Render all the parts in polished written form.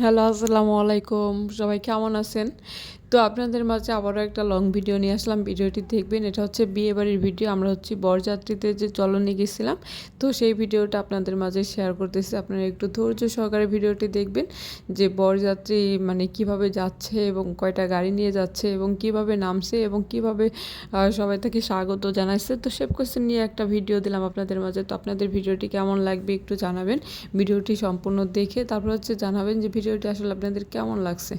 Hello, আসসালামু আলাইকুম। সবাই কেমন আছেন? তো আপনাদের মাঝে আবারও একটা লং ভিডিও নিয়ে আসলাম। ভিডিওটি দেখবেন। এটা হচ্ছে বিয়েবাড়ির ভিডিও। আমরা হচ্ছি বরযাত্রীতে যে চলনে গেছিলাম। তো সেই ভিডিওটা আপনাদের মাঝে শেয়ার করতেছি। আপনারা একটু ধৈর্য সহকারে ভিডিওটি দেখবেন যে বরযাত্রী মানে কিভাবে যাচ্ছে এবং কয়টা গাড়ি নিয়ে যাচ্ছে এবং কিভাবে নামছে এবং কিভাবে সবাই তাকে স্বাগত জানাইছে। তো সব কিছু নিয়ে একটা ভিডিও দিলাম আপনাদের মাঝে। তো আপনাদের ভিডিওটি কেমন লাগবে একটু জানাবেন। ভিডিওটি সম্পূর্ণ দেখে তারপর হচ্ছে জানাবেন যে ভিডিওটি আসলে আপনাদের কেমন লাগছে।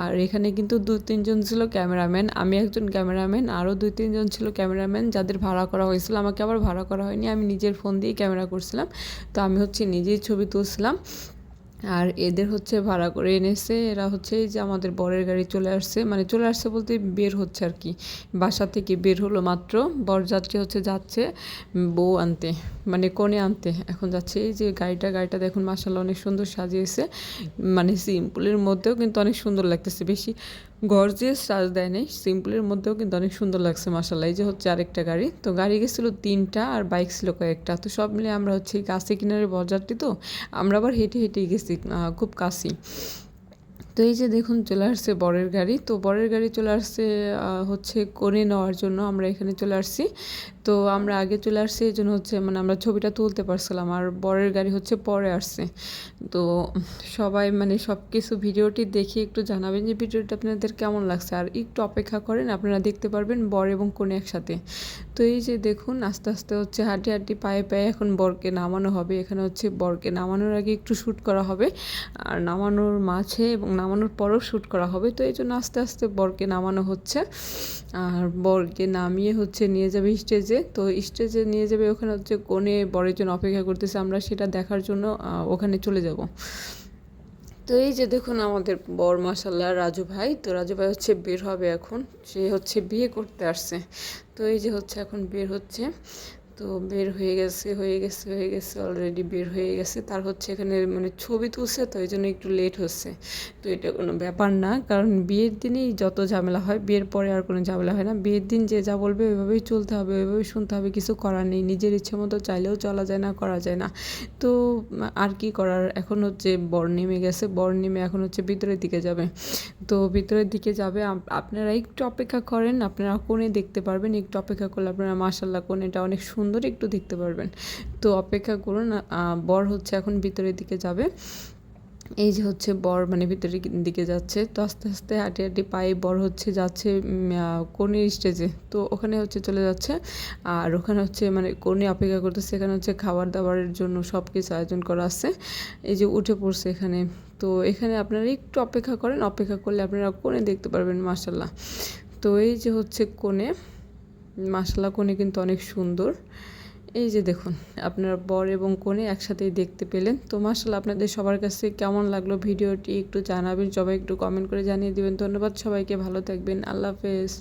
আর এখানে কিন্তু ২-৩ জন ছিল ক্যামেরাম্যান, আমি একজন ক্যামেরাম্যান, আরও ২-৩ জন ছিল ক্যামেরাম্যান যাদের ভাড়া করা হয়েছিল। আমাকে আবার ভাড়া করা হয়নি, আমি নিজের ফোন দিয়েই ক্যামেরা করছিলাম। তো আমি হচ্ছে নিজেই ছবি তুলছিলাম। আর এদের হচ্ছে ভাড়া করে এনেছে। এরা হচ্ছে এই যে আমাদের বরের গাড়ি চলে আসছে, মানে চলে আসছে বলতে বের হচ্ছে আর কি, বাসা থেকে বের হলো মাত্র। বরযাত্রী হচ্ছে যাচ্ছে বউ আনতে, মানে কনে আনতে এখন যাচ্ছে। এই যে গাড়িটা দেখুন মাশাআল্লাহ অনেক সুন্দর সাজিয়েছে, মানে সিম্পলের মধ্যেও কিন্তু অনেক সুন্দর লাগতেছে, বেশি গর্জিয়াস সাজ দেয় নাই, সিম্পলের মধ্যেও কিন্তু অনেক সুন্দর লাগছে মাশাআল্লাহ। এই যে হচ্ছে আরেকটা গাড়ি, তো গাড়ি গেছিলো 3টা আর বাইক ছিল কয়েকটা। তো সব মিলে আমরা হচ্ছে কাছে কিনারে বরযাত্রী, তো আমরা আবার হেঁটে হেঁটেই গেছি, খুব কাছেই। তো এই যে দেখুন চলে আসছে বরের গাড়ি। তো বরের গাড়ি চলে আসছে হচ্ছে কনে নেওয়ার জন্য আমরা এখানে চলে আসছি। তো আমরা আগে চলে আসছি এই জন্য হচ্ছে মানে আমরা ছবিটা তুলতে পারছিলাম, আর বরের গাড়ি হচ্ছে পরে আসছে। তো সবাই মানে সব কিছু ভিডিওটি দেখে একটু জানাবেন যে ভিডিওটা আপনাদের কেমন লাগছে, আর একটু অপেক্ষা করেন, আপনারা দেখতে পারবেন বর এবং কনে একসাথে। তো এই যে দেখুন আস্তে আস্তে হচ্ছে হাঁটি হাঁটি পায়ে পায়ে এখন বরকে নামানো হবে। এখানে হচ্ছে বরকে নামানোর আগে একটু শ্যুট করা হবে, আর নামানোর মাঝে এবং নামানোর পরেও শ্যুট করা হবে। তো এই জন্য আস্তে আস্তে বরকে নামানো হচ্ছে, আর বরকে নামিয়ে হচ্ছে নিয়ে যাবে স্টেজে। তো স্টেজে নিয়ে যাবে, ওখানে হচ্ছে কনে বরের জন্য অপেক্ষা করতেছে, আমরা সেটা দেখার জন্য ওখানে চলে যাব। তো এই যে দেখুন আমাদের বর মাশাআল্লাহ রাজু ভাই, তো রাজু ভাই হচ্ছে বের হবে এখন, সে হচ্ছে বিয়ে করতে আসছে। তো এই যে হচ্ছে এখন বের হচ্ছে। তো বের হয়ে গেছে অলরেডি বের হয়ে গেছে। তার হচ্ছে এখানে মানে ছবি তুলছে, তো এই জন্য একটু লেট হচ্ছে। তো এটা কোনো ব্যাপার না, কারণ বিয়ের দিনেই যত ঝামেলা হয়, বিয়ের পরে আর কোনো ঝামেলা হয় না। বিয়ের দিন যে যা বলবে ওইভাবেই চলতে হবে, ওইভাবেই শুনতে হবে, কিছু করার নেই। নিজের ইচ্ছে মতো চাইলেও চলা যায় না, করা যায় না। তো আর কি করার, এখন হচ্ছে বর নেমে গেছে, বর নেমে এখন হচ্ছে ভিতরের দিকে যাবে। তো ভিতরের দিকে যাবে, আপনারা একটু অপেক্ষা করেন, আপনারা কোণে দেখতে পারবেন। একটু অপেক্ষা করলে আপনারা মাশাআল্লাহ কোণেটা অনেক সুন্দর একটু দেখতে পারবেন। তো অপেক্ষা করুন। বর হচ্ছে এখন ভিতরের দিকে যাবে। এই যে হচ্ছে বর মানে ভিতরের দিকে যাচ্ছে। তো আস্তে আস্তে হাঁটি হাঁটি পায়ে বর হচ্ছে যাচ্ছে কনের স্টেজে। তো ওখানে হচ্ছে চলে যাচ্ছে, আর ওখানে হচ্ছে মানে কনে অপেক্ষা করতেছে। এখানে হচ্ছে খাবার দাবারের জন্য সব কিছু আয়োজন করা আছে। এই যে উঠে পড়ছে এখানে। তো এখানে আপনারা একটু অপেক্ষা করেন, অপেক্ষা করলে আপনারা কনে দেখতে পারবেন মাশাআল্লাহ। তো এই যে হচ্ছে কনে, মাশাআল্লাহ কনে কিন্তু অনেক সুন্দর। এই যে দেখুন আপনারা বর এবং কনে একসাথেই দেখতে পেলেন। তো মাশাআল্লাহ আপনাদের সবার কাছে কেমন লাগলো ভিডিওটি একটু জানাবেন, সবাই একটু কমেন্ট করে জানিয়ে দিবেন। ধন্যবাদ সবাইকে, ভালো থাকবেন, আল্লাহ হাফেজ।